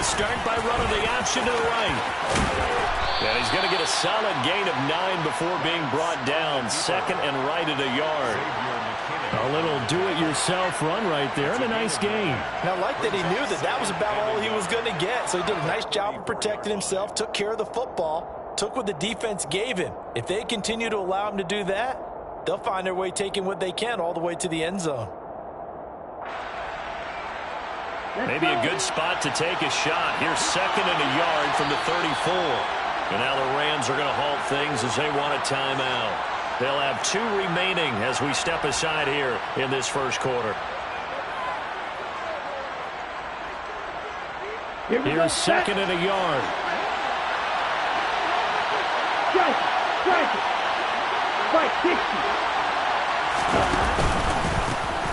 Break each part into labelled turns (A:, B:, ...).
A: They'll start by running the option to the right. And he's going to get a solid gain of 9 before being brought down. Second and right at a yard. A little do-it-yourself run right there, and a nice gain.
B: And I like that he knew that that was about all he was going to get. So he did a nice job of protecting himself, took care of the football, took what the defense gave him. If they continue to allow him to do that, they'll find their way taking what they can all the way to the end zone.
A: Maybe a good spot to take a shot. Here's second and a yard from the 34. And now the Rams are going to halt things as they want a timeout. They'll have 2 remaining as we step aside here in this first quarter. Here's second and a yard.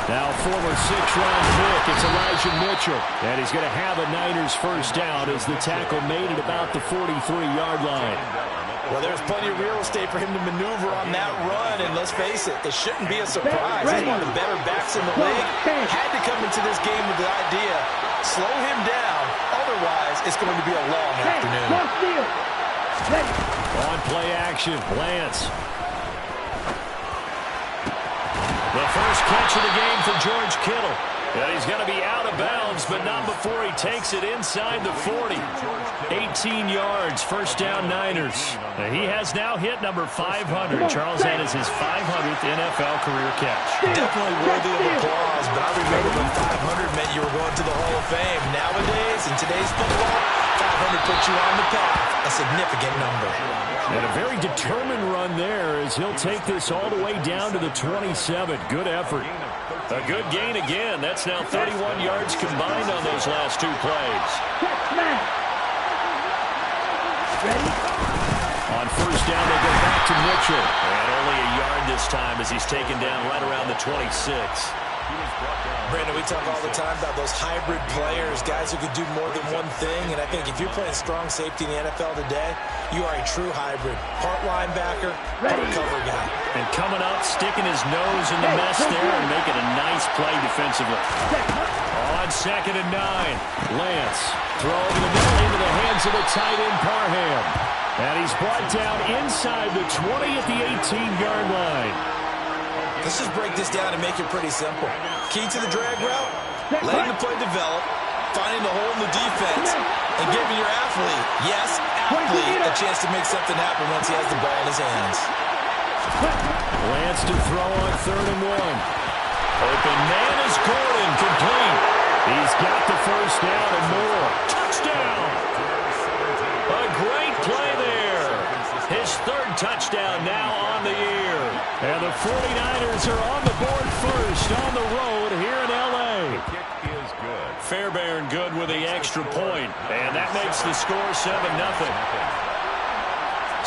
A: Now former 6th-round pick, it's Elijah Mitchell. And he's going to have a Niners first down as the tackle made it about the 43-yard line.
B: Well, there's plenty of real estate for him to maneuver on that run, and let's face it, it shouldn't be a surprise. He's one of the better backs in the league. Had to come into this game with the idea, slow him down, otherwise it's going to be a long afternoon.
A: On play action, Lance. The first catch of the game for George Kittle. And he's going to be out of bounds, but not before he takes it inside the 40. 18 yards, first down Niners. And he has now hit number 500. Charles, that is his 500th NFL career catch.
B: Definitely worthy of applause, but I remember when 500 meant you were going to the Hall of Fame. Nowadays, in today's football, 500 puts you on the path, a significant number.
A: And a very determined run there as he'll take this all the way down to the 27. Good effort. A good gain again. That's now 31 yards combined on those last 2 plays. On first down, they go back to Mitchell. And only a yard this time as he's taken down right around the 26.
B: Brandon, we talk all the time about those hybrid players, guys who could do more than one thing. And I think if you're playing strong safety in the NFL today, you are a true hybrid. Part linebacker, part cover guy.
A: And coming up, sticking his nose in the mess there and making a nice play defensively. On second and 9, Lance throw over the middle into the hands of the tight end Parham. And he's brought down inside the 20 at the 18-yard line.
B: Let's just break this down and make it pretty simple. Key to the drag route, letting the play develop, finding the hole in the defense, and giving your athlete, yes, athlete, a chance to make something happen once he has the ball in his hands.
A: Lance to throw on 3rd and 1. Open man is Gordon, complete. He's got the first down and more. Touchdown! A great play there. His 3rd touchdown now on the year. And the 49ers are on the board first on the road here in L.A.
C: The kick is good.
A: Fairbairn good with the extra point. And that makes the score 7-0.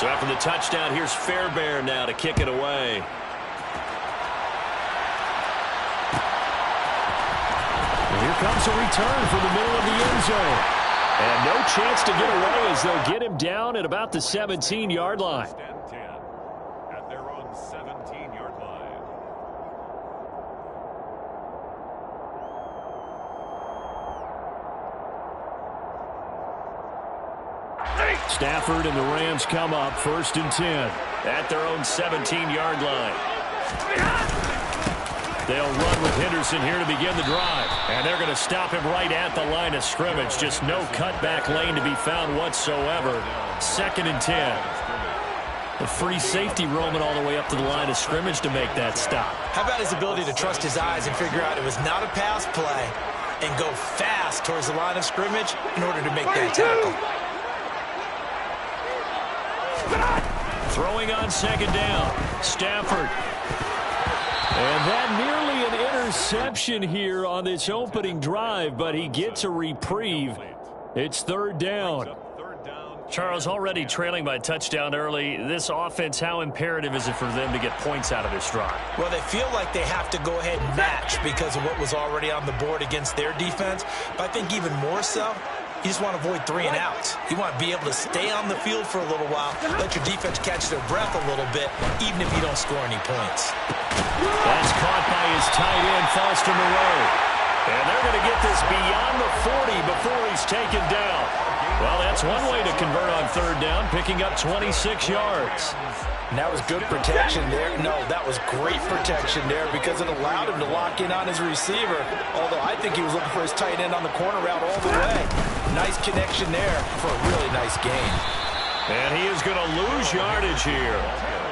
A: So after the touchdown, here's Fairbairn now to kick it away. And here comes a return from the middle of the end zone. And no chance to get away as they'll get him down at about the 17-yard line.
C: At their own 17-yard line.
A: Stafford and the Rams come up 1st and 10 at their own 17-yard line. They'll run with Henderson here to begin the drive. And they're going to stop him right at the line of scrimmage. Just no cutback lane to be found whatsoever. 2nd and 10. The free safety roaming all the way up to the line of scrimmage to make that stop.
B: How about his ability to trust his eyes and figure out it was not a pass play and go fast towards the line of scrimmage in order to make that tackle.
A: Throwing on 2nd down. Stafford. And that nearly an interception here on this opening drive, but he gets a reprieve. It's 3rd down. Charles, already trailing by a touchdown early. This offense, how imperative is it for them to get points out of this drive?
B: Well, they feel like they have to go ahead and match because of what was already on the board against their defense. But I think even more so, you just want to avoid 3 and outs. You want to be able to stay on the field for a little while, let your defense catch their breath a little bit, even if you don't score any points.
A: That's caught by his tight end, Foster Moreau. And they're going to get this beyond the 40 before he's taken down. Well, that's one way to convert on third down, picking up 26 yards.
B: And that was good protection there. No, that was great protection there because it allowed him to lock in on his receiver. Although I think he was looking for his tight end on the corner route all the way. Nice connection there for a really nice gain.
A: And he is going to lose yardage here.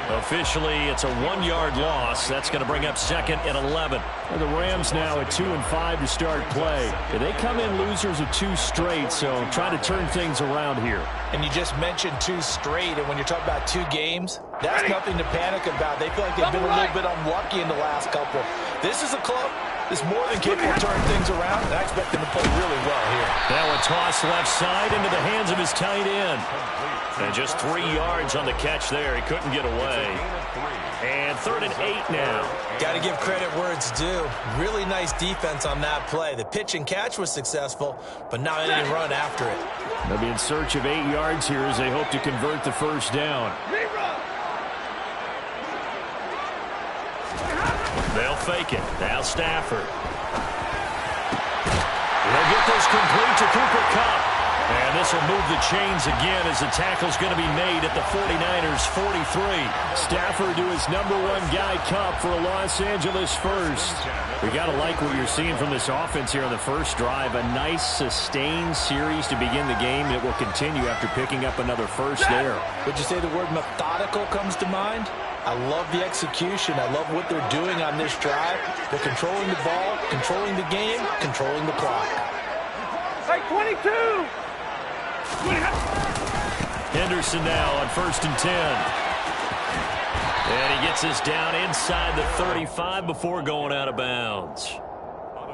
A: Officially, it's a 1-yard loss. That's going to bring up second and 11. And the Rams now at 2-5 to start play. They come in losers of 2 straight, so try to turn things around here.
B: And you just mentioned 2 straight, and when you're talking about 2 games, that's nothing to panic about. They feel like they've been a little bit unlucky in the last couple. This is a club that's more than capable of turning things around, and I expect them to play really well here.
A: Now a toss left side into the hands of his tight end. And just 3 yards on the catch there. He couldn't get away. And 3rd and 8 now.
B: Got to give credit where it's due. Really nice defense on that play. The pitch and catch was successful, but now they didn't run after it.
A: They'll be in search of 8 yards here as they hope to convert the first down. They'll fake it. Now Stafford. They'll get this complete to Cooper Kupp. And this will move the chains again as the tackle's going to be made at the 49ers 43. Stafford to his #1 guy, Kupp, for a Los Angeles first. We got to like what you're seeing from this offense here on the first drive. A nice sustained series to begin the game that will continue after picking up another first there.
B: Would you say the word methodical comes to mind? I love the execution. I love what they're doing on this drive. They're controlling the ball, controlling the game, controlling the clock.
D: Like 22!
A: Henderson now on 1st and 10. And he gets us down inside the 35 before going out of bounds.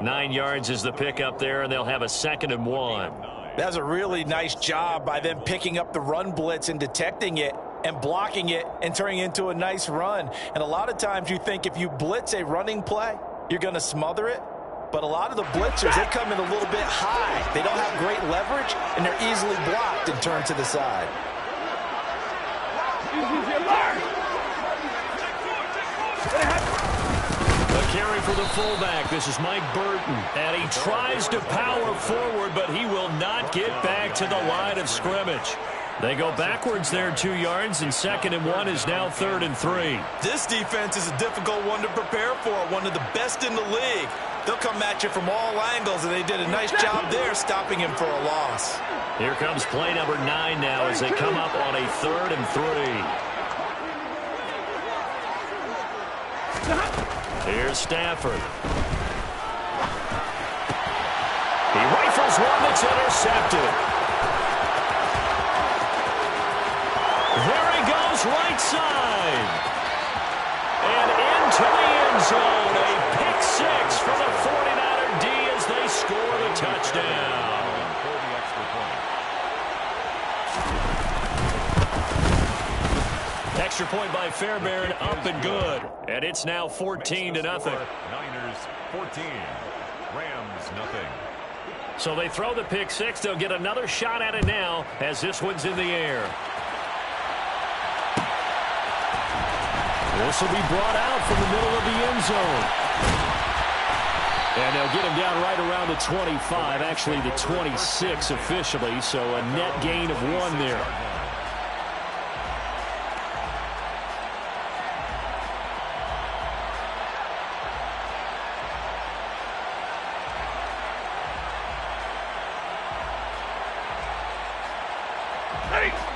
A: 9 yards is the pickup there, and they'll have a 2nd and 1.
B: That's a really nice job by them picking up the run blitz and detecting it and blocking it and turning it into a nice run. And a lot of times you think if you blitz a running play, you're going to smother it. But a lot of the blitzers, they come in a little bit high. They don't have great leverage, and they're easily blocked and turned to the side.
A: A carry for the fullback. This is Mike Burton. And he tries to power forward, but he will not get back to the line of scrimmage. They go backwards there 2 yards, and 2nd and 1 is now 3rd and 3.
B: This defense is a difficult one to prepare for, one of the best in the league. They'll come at you from all angles, and they did a nice job there stopping him for a loss.
A: Here comes play number 9 now as they come up on a 3rd and 3. Here's Stafford. He rifles one that's intercepted. There he goes, right side. And into the end zone. A pick 6 for the 49er D as they score the touchdown. Extra point by Fairbairn, up and good. And it's now 14-0.
C: Niners 14, Rams nothing.
A: So they throw the pick 6. They'll get another shot at it now as this one's in the air. This will be brought out from the middle of the end zone. And they'll get him down right around the 25, actually the 26 officially, so a net gain of 1 there.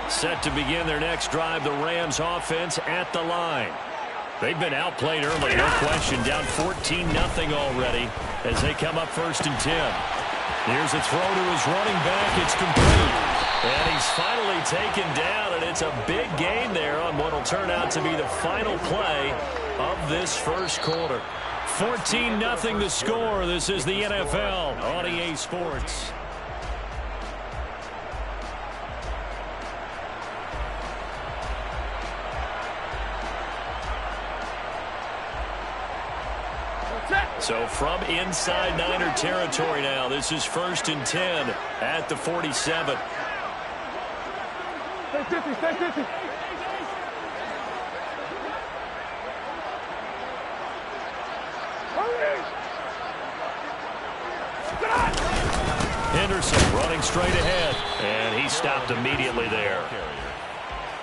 A: Set to begin their next drive, the Rams offense at the line. They've been outplayed early, no question, down 14-0 already as they come up 1st and 10. Here's a throw to his running back. It's complete. And he's finally taken down, and it's a big gain there on what will turn out to be the final play of this first quarter. 14-0 the score. This is the NFL on EA Sports. So from inside Niner territory now, this is 1st and 10 at the 47.
D: Stay 50, stay 50.
A: Henderson running straight ahead. And he stopped immediately there.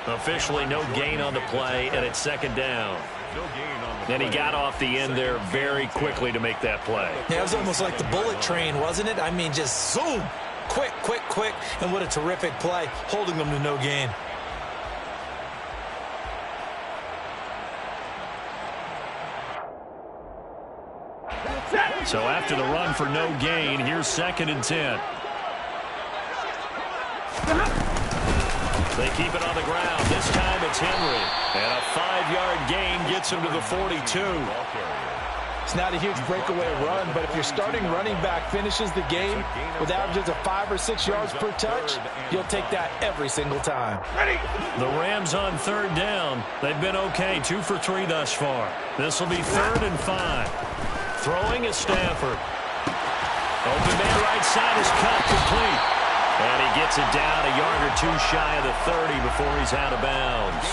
A: Officially no gain on the play, and it's second down. And he got off the end there very quickly to make that play.
B: Yeah, it was almost like the bullet train, wasn't it? I mean, just zoom. Quick, quick, quick. And what a terrific play, holding them to no gain.
A: So after the run for no gain, here's 2nd and 10. They keep it on the ground. This time it's Henry. And a 5-yard gain gets him to the 42.
B: It's not a huge breakaway run, but if your starting running back finishes the game with averages of 5 or 6 yards per touch, you'll take that every single time.
A: The Rams on 3rd down. They've been okay, 2 for 3 thus far. This will be 3rd and 5. Throwing is Stafford. Open man right side is cut complete. And he gets it down a yard or 2 shy of the 30 before he's out of bounds.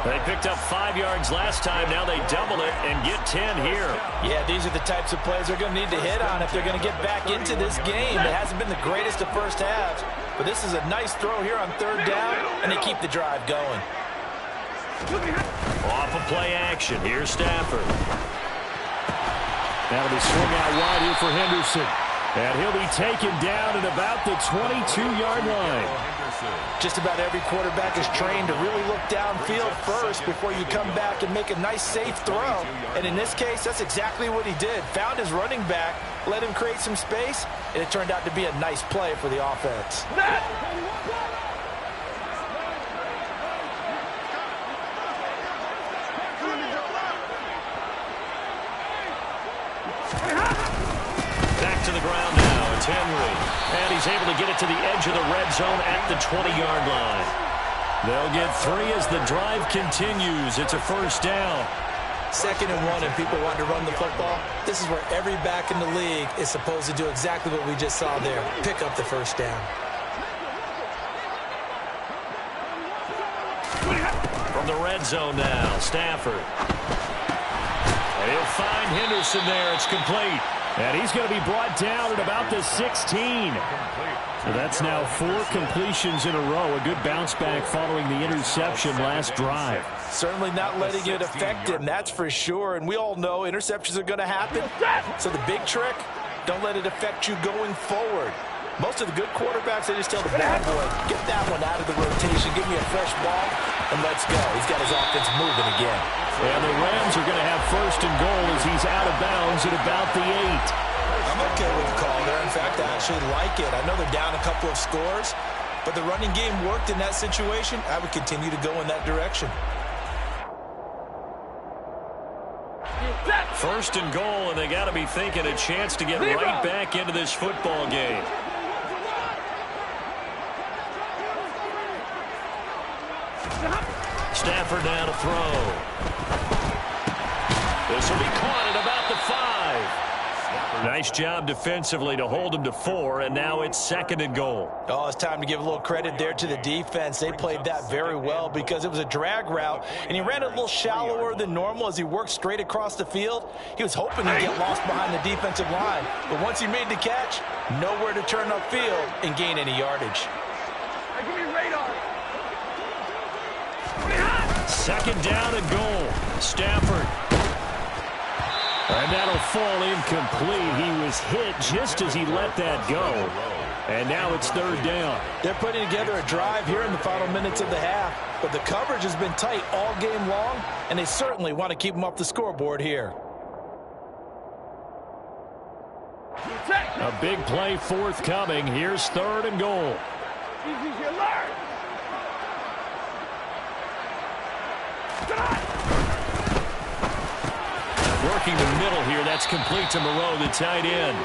A: They picked up 5 yards last time. Now they double it and get 10 here.
B: Yeah, these are the types of plays they're going to need to hit on if they're going to get back into this game. It hasn't been the greatest of first halves, but this is a nice throw here on 3rd down, and they keep the drive going.
A: Off of play action. Here's Stafford. That'll be swung out wide here for Henderson. And he'll be taken down at about the 22-yard line.
B: Just about every quarterback is trained to really look downfield first before you come back and make a nice, safe throw. And in this case, that's exactly what he did. Found his running back, let him create some space, and it turned out to be a nice play for the offense.
A: Back to the ground now. It's Henry. And he's able to get it to the edge of the red zone at the 20-yard line. They'll get 3 as the drive continues. It's a 1st down.
B: 2nd and 1 and people want to run the football. This is where every back in the league is supposed to do exactly what we just saw there. Pick up the 1st down.
A: From the red zone now, Stafford. And he'll find Henderson there. It's complete. And he's going to be brought down at about the 16. So that's now 4 completions in a row. A good bounce back following the interception last drive.
B: Certainly not letting it affect him, that's for sure. And we all know interceptions are going to happen. So the big trick, don't let it affect you going forward. Most of the good quarterbacks, they just tell the bad boy, get that one out of the rotation, give me a fresh ball, and let's go. He's got his offense moving again.
A: And the Rams are going to have 1st and goal as he's out of bounds at about the 8.
B: I'm okay with the call there. In fact, I actually like it. I know they're down a couple of scores, but the running game worked in that situation. I would continue to go in that direction.
A: 1st and goal, and they got to be thinking a chance to get right back into this football game. Stafford now to throw. This will be caught at about the 5. Nice job defensively to hold him to 4, and now it's 2nd and goal.
B: Oh, it's time to give a little credit there to the defense. They played that very well because it was a drag route, and he ran a little shallower than normal as he worked straight across the field. He was hoping to get lost behind the defensive line, but once he made the catch, nowhere to turn upfield and gain any yardage.
D: Give me radar.
A: 2nd down and goal. Stafford. And that'll fall incomplete. He was hit just as he let that go. And now it's 3rd down.
B: They're putting together a drive here in the final minutes of the half, but the coverage has been tight all game long, and they certainly want to keep them off the scoreboard here.
A: A big play forthcoming. Here's 3rd and goal.
D: Easy, alert.
A: Working the middle here. That's complete to Moreau, the tight end.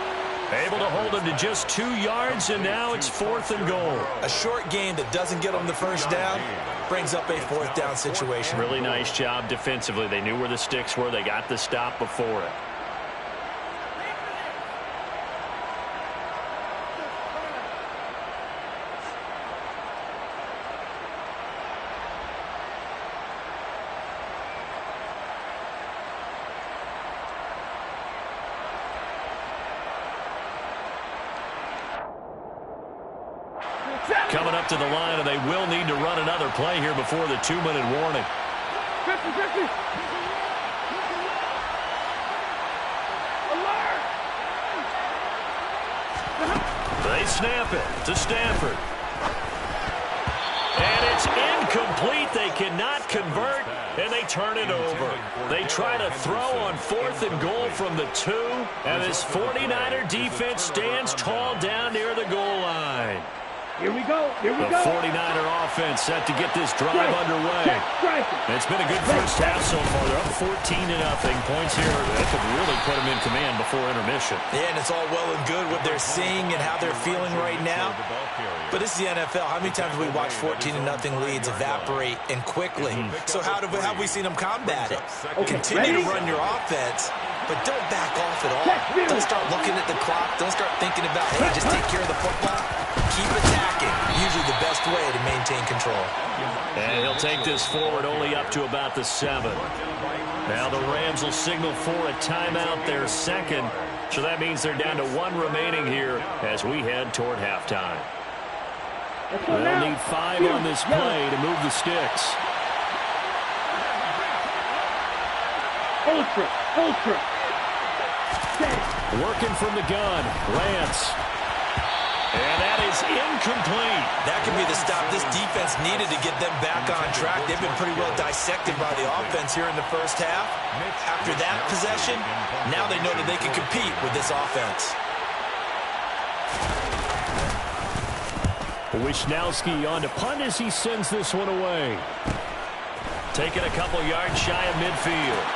A: Able to hold him to just 2 yards, and now it's 4th and goal.
B: A short game that doesn't get them the 1st down brings up a 4th down situation.
A: Really nice job defensively. They knew where the sticks were. They got the stop before it. coming up to the line, and they will need to run another play here before the 2-minute warning.
D: 50-50. Alert!
A: They snap it to Stafford. And it's incomplete. They cannot convert, and they turn it over. They try to throw on 4th and goal from the 2, and this 49er defense stands tall down near the goal line.
D: Here we go. Here we
A: The
D: go.
A: 49er offense set to get this drive underway. It's been a good first half so far. They're up 14-0. Points here that could really put them in command before intermission.
B: Yeah, and it's all well and good what they're seeing and how they're feeling right now. But this is the NFL. How many times have we watched 14-0 leads evaporate and quickly? So how have we seen them combat it? Continue to run your offense, but don't back off at all. Don't start looking at the clock. Don't start thinking about, hey, just take care of the football. Keep attacking. Usually the best way to maintain control.
A: And he'll take this forward only up to about the 7. Now the Rams will signal for a timeout, their second. So that means they're down to 1 remaining here as we head toward halftime. They'll need 5 on this play to move the sticks.
D: Ultra.
A: Working from the gun, Lance. And that is incomplete.
B: That could be the stop this defense needed to get them back on track. They've been pretty well dissected by the offense here in the first half. After that possession, now they know that they can compete with this offense.
A: Wisnowski on to punt as he sends this one away. Taking a couple yards shy of midfield.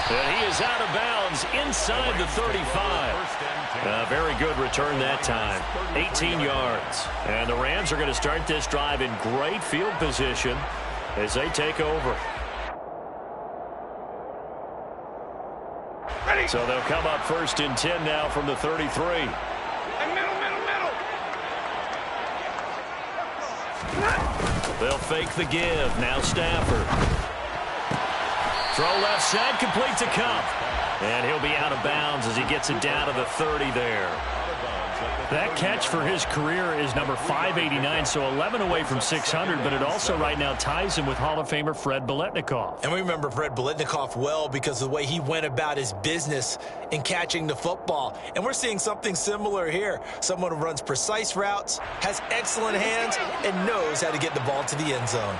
A: And he is out of bounds inside the 35. A very good return that time. 18 yards. And the Rams are going to start this drive in great field position as they take over.
D: Ready.
A: So they'll come up 1st and 10 now from the 33.
D: And middle.
A: They'll fake the give. Now Stafford. Throw left side, complete to Cup. And he'll be out of bounds as he gets it down to the 30 there. That catch for his career is number 589, so 11 away from 600, but it also right now ties him with Hall of Famer Fred Biletnikoff.
B: And we remember Fred Biletnikoff well because of the way he went about his business in catching the football. And we're seeing something similar here. Someone who runs precise routes, has excellent hands, and knows how to get the ball to the end zone.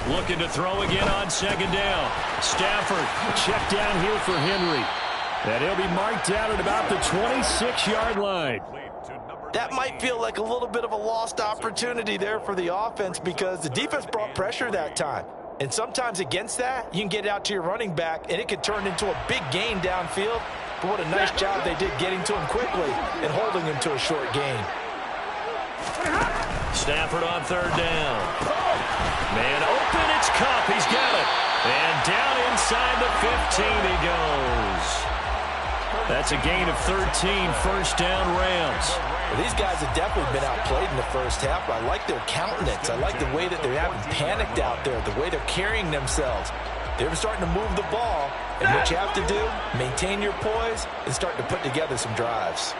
A: Looking to throw again on 2nd down. Stafford, check down here for Henry. And he'll be marked down at about the 26-yard line.
B: That might feel like a little bit of a lost opportunity there for the offense because the defense brought pressure that time. And sometimes against that, you can get out to your running back, and it could turn into a big gain downfield. But what a nice job they did getting to him quickly and holding him to a short gain.
A: Stafford on 3rd down. Man open, it's Cup. He's got it. And down inside the 15 he goes. That's a gain of 13, 1st down Rams.
B: Well, these guys have definitely been outplayed in the first half, but I like their countenance. I like the way that they haven't panicked out there, the way they're carrying themselves. They're starting to move the ball, and what you have to do, maintain your poise and start to put together some drives.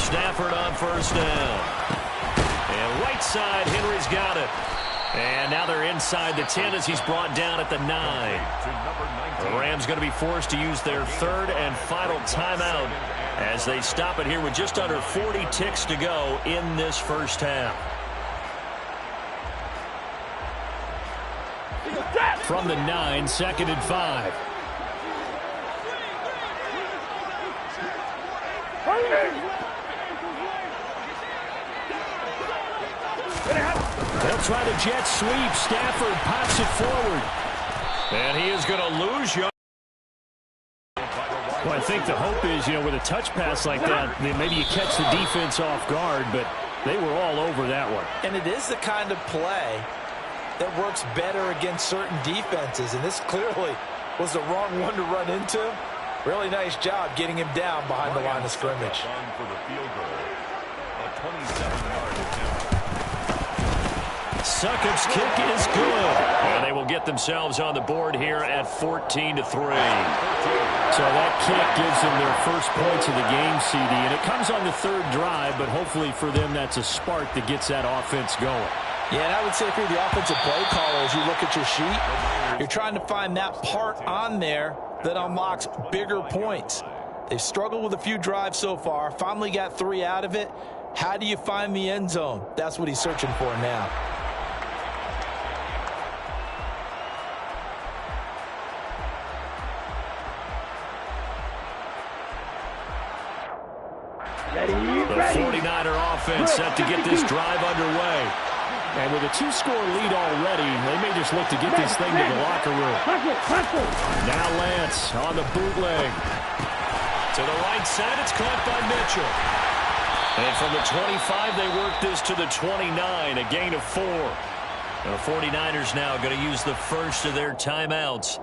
A: Stafford on 1st down. And right side, Henry's got it. And now they're inside the 10 as he's brought down at the 9. The Rams going to be forced to use their 3rd and final timeout as they stop it here with just under 40 ticks to go in this first half. From the 9, 2nd and 5. They'll try the jet sweep. Stafford pops it forward. And he is going to lose yards. Well, I think the hope is, with a touch pass like that, maybe you catch the defense off guard, but they were all over that one.
B: And it is the kind of play that works better against certain defenses, and this clearly was the wrong one to run into. Really nice job getting him down behind the line of scrimmage.
A: Succop's kick is good. And they will get themselves on the board here at 14-3. So that kick gives them their first points of the game, CD. And it comes on the third drive, but hopefully for them that's a spark that gets that offense going.
B: Yeah, and I would say if you're the offensive play caller, as you look at your sheet, you're trying to find that part on there that unlocks bigger points. They've struggled with a few drives so far, finally got 3 out of it. How do you find the end zone? That's what he's searching for now.
A: The 49er offense set to get this drive underway. And with a 2-score lead already, they may just look to get this thing to the locker room. Now Lance on the bootleg. To the right side, it's caught by Mitchell. And from the 25, they work this to the 29, a gain of 4. The 49ers now going to use the first of their timeouts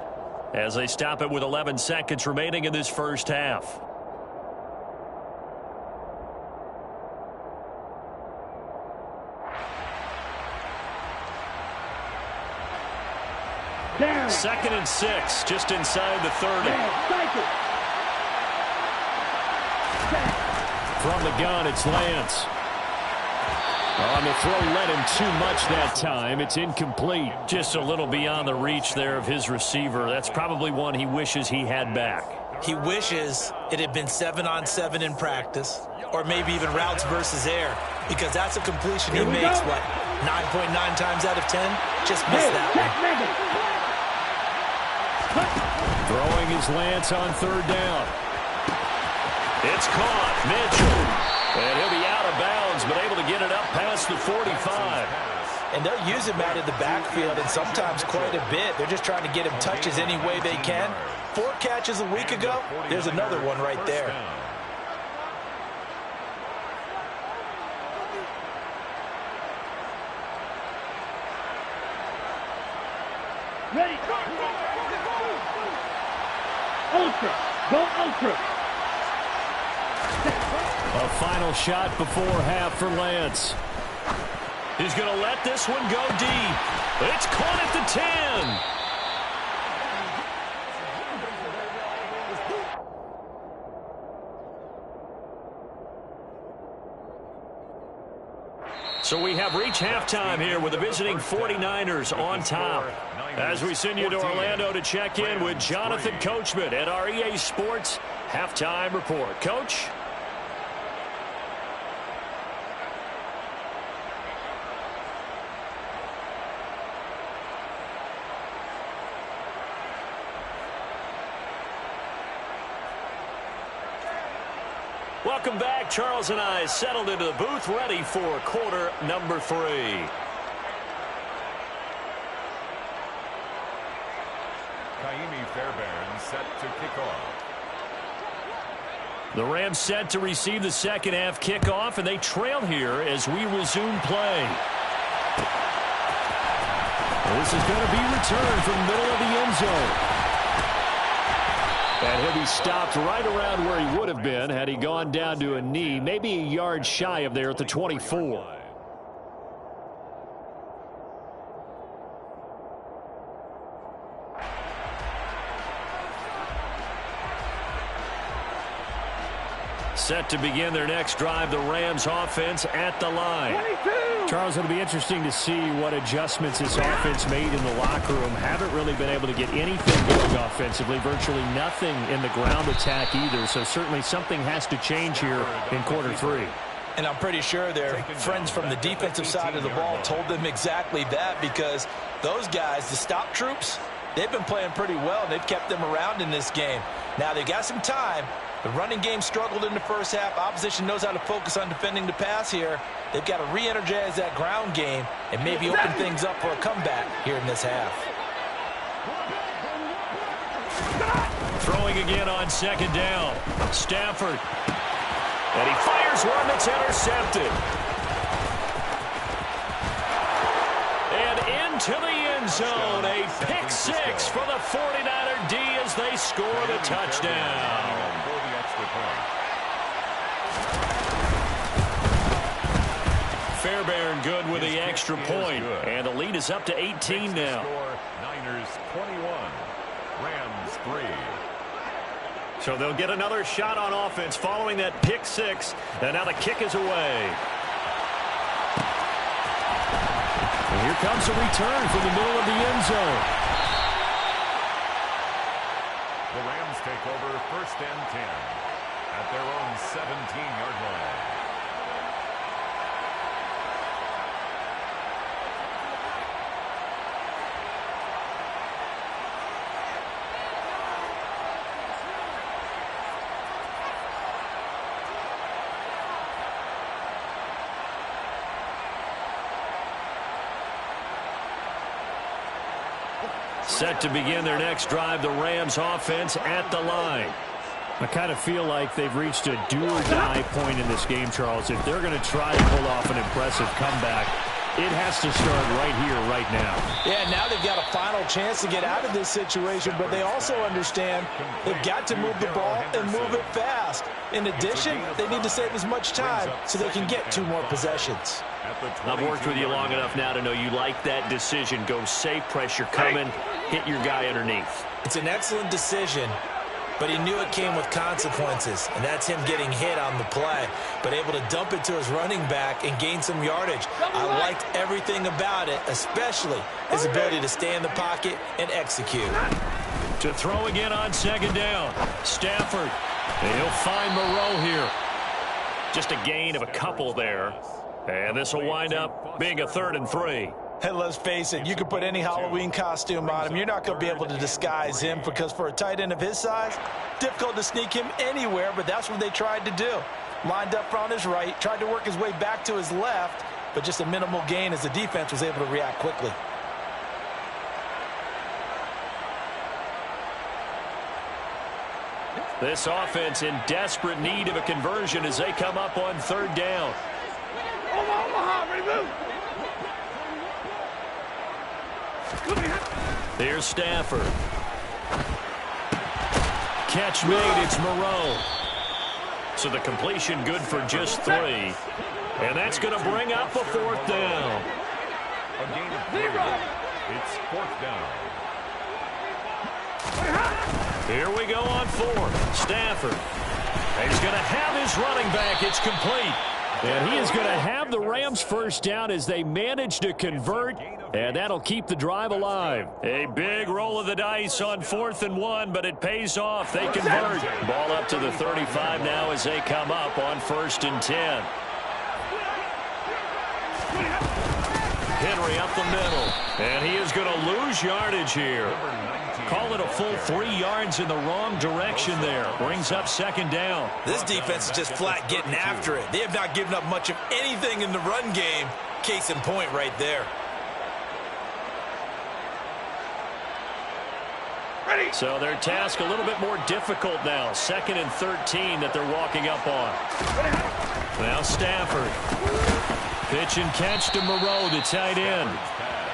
A: as they stop it with 11 seconds remaining in this first half.
D: Down.
A: 2nd and 6, just inside the 30. From the gun, it's Lance. On the throw, led him too much that time. It's incomplete. Just a little beyond the reach there of his receiver. That's probably one he wishes he had back.
B: He wishes it had been 7-on-7 in practice, or maybe even routes versus air, because that's a completion he makes, what, 9.9 times out of 10? Just missed that one.
A: Throwing his Lance on 3rd down. It's caught. Mitchell. And he'll be out of bounds, but able to get it up past the 45.
B: And they'll use him out of the backfield, and sometimes quite a bit. They're just trying to get him touches any way they can. 4 catches a week ago. There's another one right there.
D: Ready. Ultra. Go ultra.
A: A final shot before half for Lance. He's going to let this one go deep. It's caught at the 10. So we have reached halftime here with the visiting 49ers on top. As we send you to Orlando to check in with Jonathan Coachman at our EA Sports Halftime Report. Coach? Welcome back. Charles and I settled into the booth, ready for quarter number 3.
C: Fairbairn set to kick off.
A: The Rams set to receive the second half kickoff, and they trail here as we resume play. This is going to be returned from the middle of the end zone. And he'll be stopped right around where he would have been had he gone down to a knee, maybe a yard shy of there at the 24. Set to begin their next drive, the Rams offense at the line.
D: 22.
A: Charles, it'll be interesting to see what adjustments this offense made in the locker room. Haven't really been able to get anything going offensively, virtually nothing in the ground attack either. So certainly something has to change here in quarter 3.
B: And I'm pretty sure their friends from the defensive side of the ball told them exactly that, because those guys, the stop troops, they've been playing pretty well. They've kept them around in this game. Now they got some time. The running game struggled in the first half. Opposition knows how to focus on defending the pass here. They've got to re-energize that ground game and maybe open things up for a comeback here in this half.
A: Throwing again on 2nd down. Stafford. And he fires one that's intercepted. And into the end zone. A pick 6 for the 49er D as they score the touchdown. Fairbairn good with the extra point. And the lead is up to 18 now.
C: Niners 21, Rams 3.
A: So they'll get another shot on offense following that pick six. And now the kick is away. And here comes a return from the middle of the end zone.
C: The Rams take over 1st and 10 at their own 17-yard line.
A: Set to begin their next drive, the Rams offense at the line. I kind of feel like they've reached a do-or-die point in this game, Charles. If they're going to try to pull off an impressive comeback, it has to start right here, right now.
B: Yeah, now they've got a final chance to get out of this situation, but they also understand they've got to move the ball and move it fast. In addition, they need to save as much time so they can get 2 more possessions.
A: I've worked with you long enough now to know you like that decision. Go safe, pressure coming, hit your guy underneath.
B: It's an excellent decision, but he knew it came with consequences, and that's him getting hit on the play, but able to dump it to his running back and gain some yardage. I liked everything about it, especially his ability to stay in the pocket and execute.
A: To throw again on 2nd down. Stafford, and he'll find Moreau here. Just a gain of a couple there. And this will wind up being a 3rd and 3.
B: Hey, let's face it, you can put any Halloween costume on him. You're not going to be able to disguise him because for a tight end of his size, difficult to sneak him anywhere, but that's what they tried to do. Lined up on his right, tried to work his way back to his left, but just a minimal gain as the defense was able to react quickly.
A: This offense in desperate need of a conversion as they come up on 3rd down. Here's Stafford. Catch made, it's Moreau. So the completion good for just 3. And that's going to bring up a 4th down.
C: A gain of 3. It's 4th down.
A: Here we go on 4th. Stafford. He's going to have his running back. It's complete. And he is going to have the Rams 1st down as they manage to convert, and that'll keep the drive alive. A big roll of the dice on 4th and 1, but it pays off. They convert. Ball up to the 35 now as they come up on 1st and 10. Henry up the middle, and he is going to lose yardage here. Call it a full 3 yards in the wrong direction there. Brings up 2nd down.
B: This defense is just flat getting after it. They have not given up much of anything in the run game. Case in point right there.
A: So their task a little bit more difficult now. 2nd and 13 that they're walking up on. Now Stafford. Pitch and catch to Moreau, the tight end.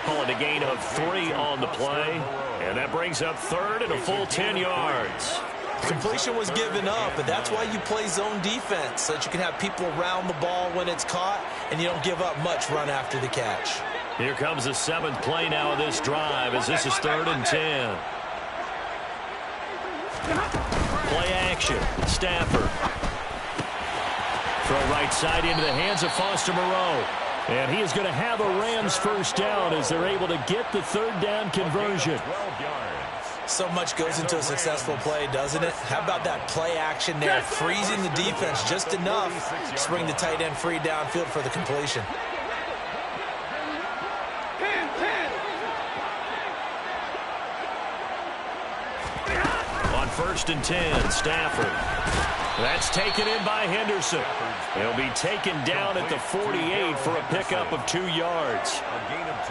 A: Call it a gain of 3 on the play. And that brings up 3rd and a full 10 yards.
B: Completion was given up, but that's why you play zone defense, so that you can have people around the ball when it's caught, and you don't give up much run after the catch.
A: Here comes the 7th play now of this drive as this is 3rd and 10. Play action. Stafford. Throw right side into the hands of Foster Moreau. And he is going to have a Rams 1st down as they're able to get the 3rd down conversion.
B: So much goes into a successful play, doesn't it? How about that play action there, freezing the defense just enough to bring the tight end free downfield for the completion.
A: On 1st and 10, Stafford. That's taken in by Henderson. He'll be taken down at the 48 for a pickup of 2 yards.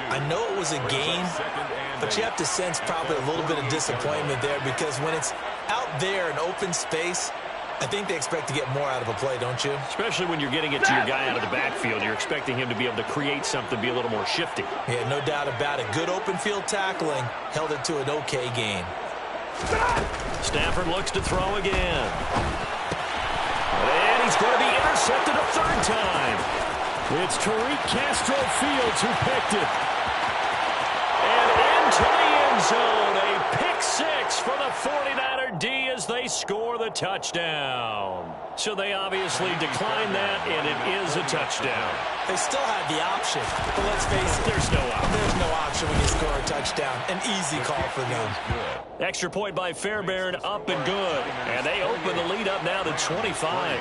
B: I know it was a gain, but you have to sense probably a little bit of disappointment there because when it's out there in open space, I think they expect to get more out of a play, don't you?
A: Especially when you're getting it to your guy out of the backfield. You're expecting him to be able to create something, be a little more shifty.
B: Yeah, no doubt about it. Good open field tackling held it to an okay gain.
A: Stafford looks to throw again. And he's going to be intercepted a 3rd time. It's Tariq Castro-Fields who picked it. And into the end zone, a pick six for the 49er D as they score the touchdown. So they obviously declined that, and it is a touchdown.
B: They still had the option, but let's face it, there's no option. There's no option when you score a touchdown. An easy call for them.
A: Extra point by Fairbairn, up and good. And they open the lead up now to 25.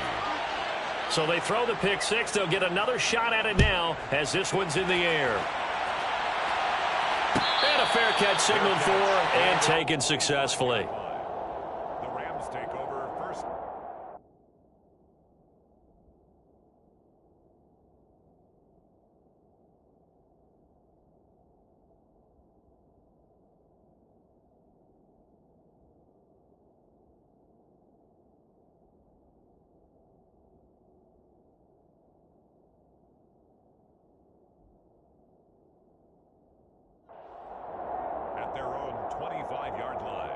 A: So they throw the pick six. They'll get another shot at it now as this one's in the air. And a fair catch signaled for and taken successfully.
C: The Rams take over first. At their own 25-yard line.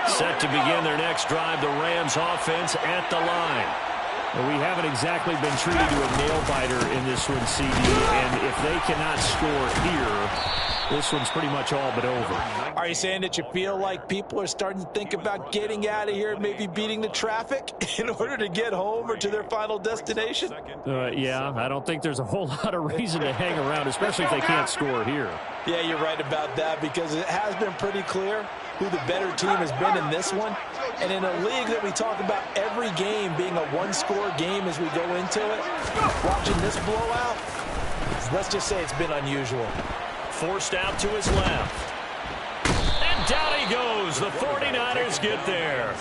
A: Set to begin their next drive, the Rams offense at the line. Well, we haven't exactly been treated to a nail-biter in this one, CD, and if they cannot score here, this one's pretty much all but over.
B: Are you saying that you feel like people are starting to think about getting out of here, maybe beating the traffic in order to get home or to their final destination?
A: Yeah, I don't think there's a whole lot of reason to hang around, especially if they can't score here.
B: Yeah, you're right about that, because it has been pretty clear who the better team has been in this one. And in a league that we talk about every game being a one-score game as we go into it, watching this blowout, let's just say it's been unusual.
A: Forced out to his left. And down he goes. The 49ers get there.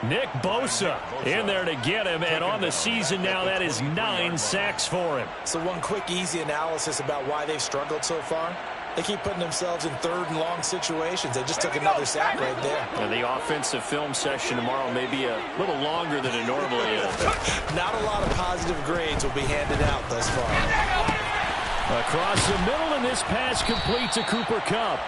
A: Nick Bosa in there to get him. And on the season now, that is 9 sacks for him.
B: So one quick, easy analysis about why they've struggled so far. They keep putting themselves in third and long situations. They just took another sack right there.
A: And the offensive film session tomorrow may be a little longer than it normally is.
B: Not a lot of positive grades will be handed out thus far.
A: Across the middle, and this pass complete to Cooper Kupp.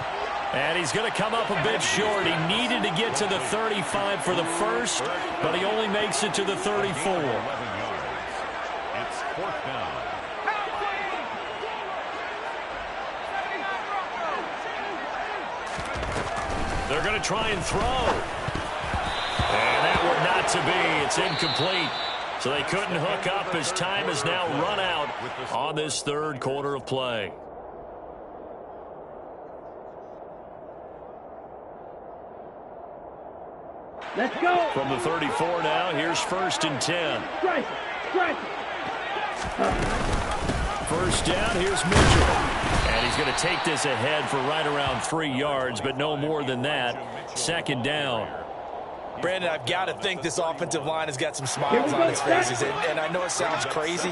A: And he's going to come up a bit short. He needed to get to the 35 for the first, but he only makes it to the 34.
C: It's fourth down.
A: They're going to try and throw. And that one not to be. It's incomplete. So they couldn't hook up as time has now run out on this third quarter of play.
D: Let's go.
A: From the 34 now, here's 1st and 10.
D: Strike.
A: First down, here's Mitchell. And he's going to take this ahead for right around 3 yards, but no more than that. 2nd down.
B: Brandon, I've got to think this offensive line has got some smiles on its faces. And I know it sounds crazy,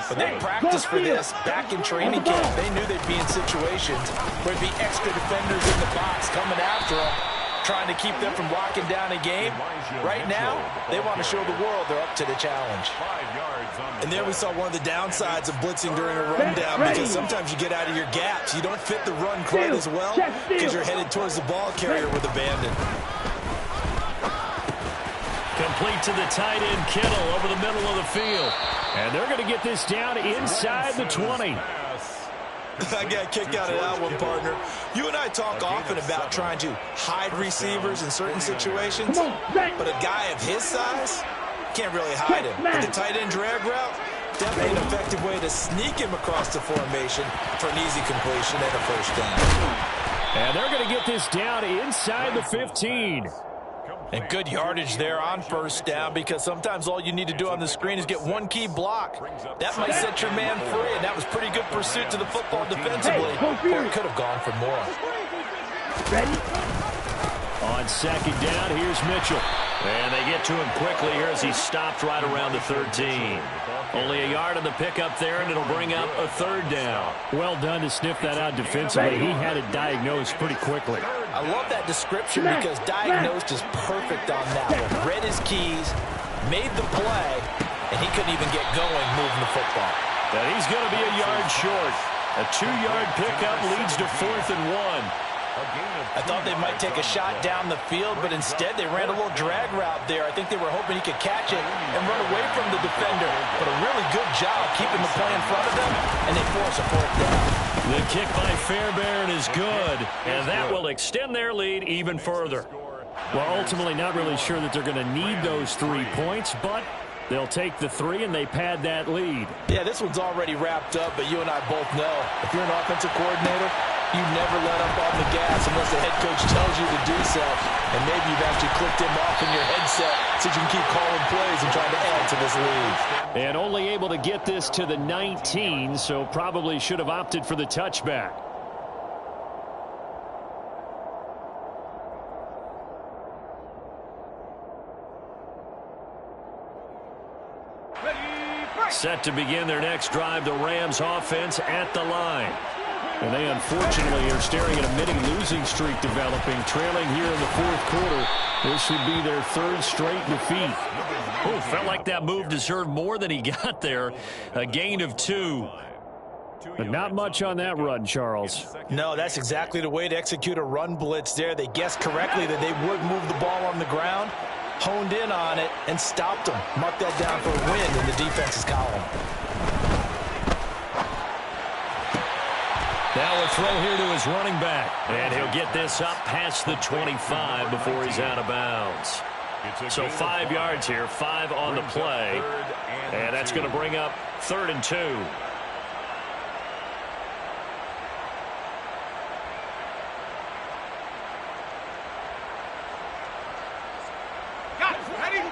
B: but they practiced for this back in training camp. They knew they'd be in situations where there'd be extra defenders in the box coming after them, trying to keep them from locking down a game. Right now, they want to show the world they're up to the challenge. And there we saw one of the downsides of blitzing during a rundown, because sometimes you get out of your gaps. You don't fit the run quite as well because you're headed towards the ball carrier with abandon.
A: Complete to the tight end, Kittle, over the middle of the field. And they're going to get this down inside the 20.
B: I got a kick out of that one, partner. You and I talk often about trying to hide receivers in certain situations, but a guy of his size can't really hide him. But the tight end drag route, definitely an effective way to sneak him across the formation for an easy completion and a first down.
A: And they're going to get this down inside the 15.
B: And good yardage there on first down, because sometimes all you need to do on the screen is get one key block. That might set your man free, and that was pretty good pursuit to the football defensively. Or it could have gone for more.
D: Ready?
A: On 2nd down, here's Mitchell. And they get to him quickly here as he stopped right around the 13. Only a yard on the pickup there, and it'll bring up a 3rd down. Well done to sniff that out defensively. He had it diagnosed pretty quickly.
B: I love that description, because diagnosed is perfect on that one. Read his keys, made the play, and he couldn't even get going moving the football.
A: And he's going to be a yard short. A 2-yard pickup leads to 4th and 1.
B: I thought they might take a shot down the field, but instead they ran a little drag route there. I think they were hoping he could catch it and run away from the defender. But a really good job keeping the play in front of them, and they force a fourth down.
A: The kick by Fairbairn is good, and that will extend their lead even further. Well, ultimately not really sure that they're going to need those 3 points, but they'll take the 3 and they pad that lead.
B: Yeah, this one's already wrapped up, but you and I both know if you're an offensive coordinator, you never let up on the gas unless the head coach tells you to do so. And maybe you've actually clicked him off in your headset so you can keep calling plays and trying to add to this lead.
A: And only able to get this to the 19, so probably should have opted for the touchback. Set to begin their next drive, the Rams offense at the line. And they unfortunately are staring at a mini losing streak developing, trailing here in the fourth quarter. This would be their 3rd straight defeat. Oh, felt like that move deserved more than he got there. A gain of 2. But not much on that run, Charles.
B: No, that's exactly the way to execute a run blitz there. They guessed correctly that they would move the ball on the ground, honed in on it, and stopped them. Mark that down for a win in the defense's column.
A: Now a throw here to his running back. And he'll get this up past the 25 before he's out of bounds. So 5 yards here, 5 on the play. And that's going to bring up 3rd and 2.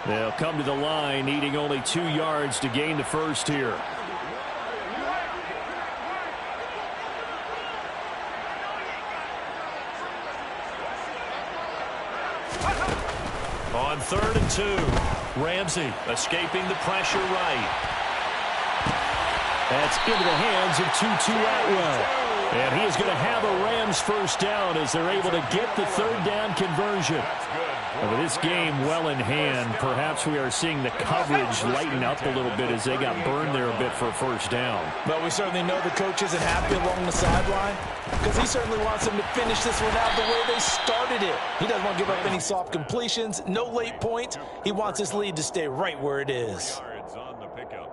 A: They'll come to the line, needing only 2 yards to gain the first here. On 3rd and 2, Ramsey escaping the pressure right. That's into the hands of Tutu Atwell. And he is going to have a Rams first down as they're able to get the 3rd down conversion. And with this game well in hand, perhaps we are seeing the coverage lighten up a little bit as they got burned there a bit for a first down.
B: But we certainly know the coach isn't happy along the sideline because he certainly wants them to finish this one out the way they started it. He doesn't want to give up any soft completions, no late points. He wants his lead to stay right where it is.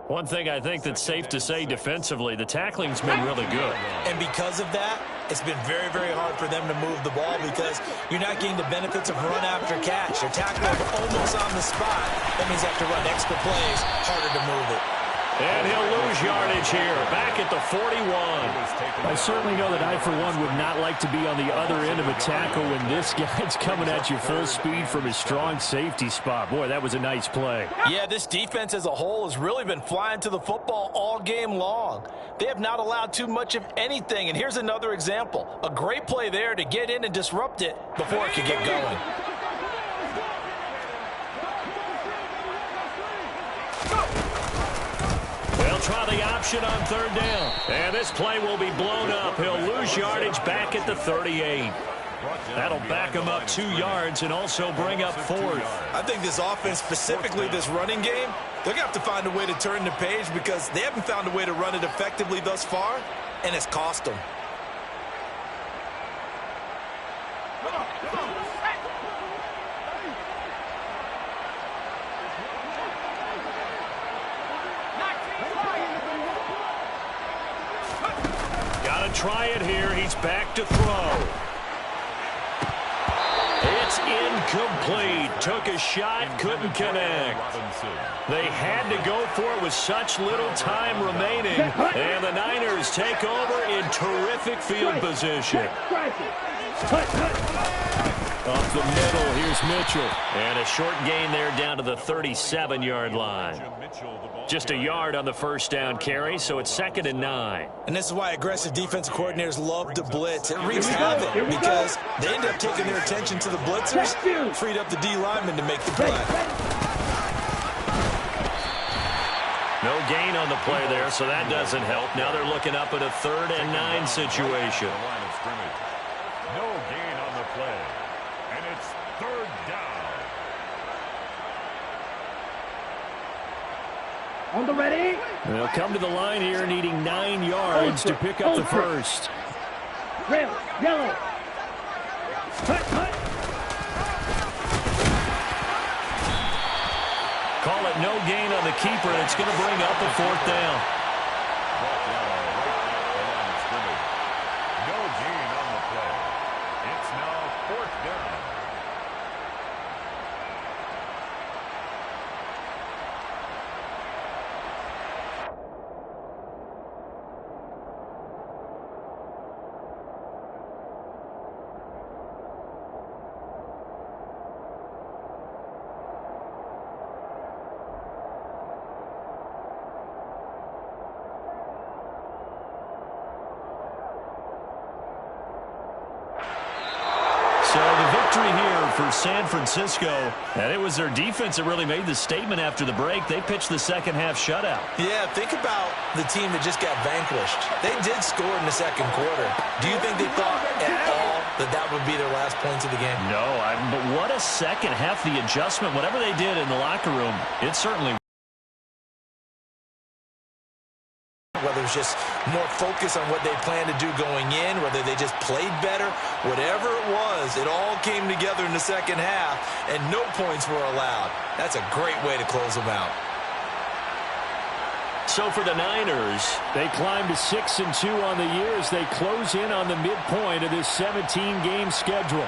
A: One thing I think that's safe to say defensively, the tackling's been really good.
B: And because of that, it's been very, very hard for them to move the ball because you're not getting the benefits of run after catch. You're tackling almost on the spot. That means you have to run extra plays, harder to move it.
A: And he'll lose yardage here, back at the 41. I certainly know that I, for one, would not like to be on the other end of a tackle when this guy's coming at you full speed from his strong safety spot. Boy, that was a nice play.
B: Yeah, this defense as a whole has really been flying to the football all game long. They have not allowed too much of anything, and here's another example. A great play there to get in and disrupt it before it could get going.
A: Try the option on 3rd down. And this play will be blown up. He'll lose yardage back at the 38. That'll back him up 2 yards and also bring up 4th.
B: I think this offense, specifically this running game, they're going to have to find a way to turn the page because they haven't found a way to run it effectively thus far, and it's cost them.
A: Try it here. He's back to throw. It's incomplete. Took a shot, couldn't connect. They had to go for it with such little time remaining. And the Niners take over in terrific field position. Up the middle, here's Mitchell. And a short gain there down to the 37-yard line. Just a yard on the first down carry, so it's 2nd and 9.
B: And this is why aggressive defensive coordinators love to blitz. It wreaks havoc because they end up taking their attention to the blitzers, freed up the D linemen to make the play.
A: No gain on the play there, so that doesn't help. Now they're looking up at a 3rd and 9 situation.
C: No gain on the play, and it's 3rd down.
D: On the ready.
A: They'll come to the line here needing 9 yards to pick up the first.
D: Red, yellow.
A: but no gain on the keeper, and it's going to bring up a 4th down.
C: No gain on the play. It's now 4th down.
A: So the victory here for San Francisco, and it was their defense that really made the statement after the break. They pitched the second-half shutout.
B: Yeah, think about the team that just got vanquished. They did score in the second quarter. Do you think they thought at all that that would be their last points of the game?
A: No, but what a second half, the adjustment, whatever they did in the locker room, it certainly.
B: Whether it's just more focus on what they plan to do going in, whether they just played better, whatever it was, it all came together in the second half, and no points were allowed. That's a great way to close them out.
A: So for the Niners, they climb to 6-2 on the year as they close in on the midpoint of this 17-game schedule.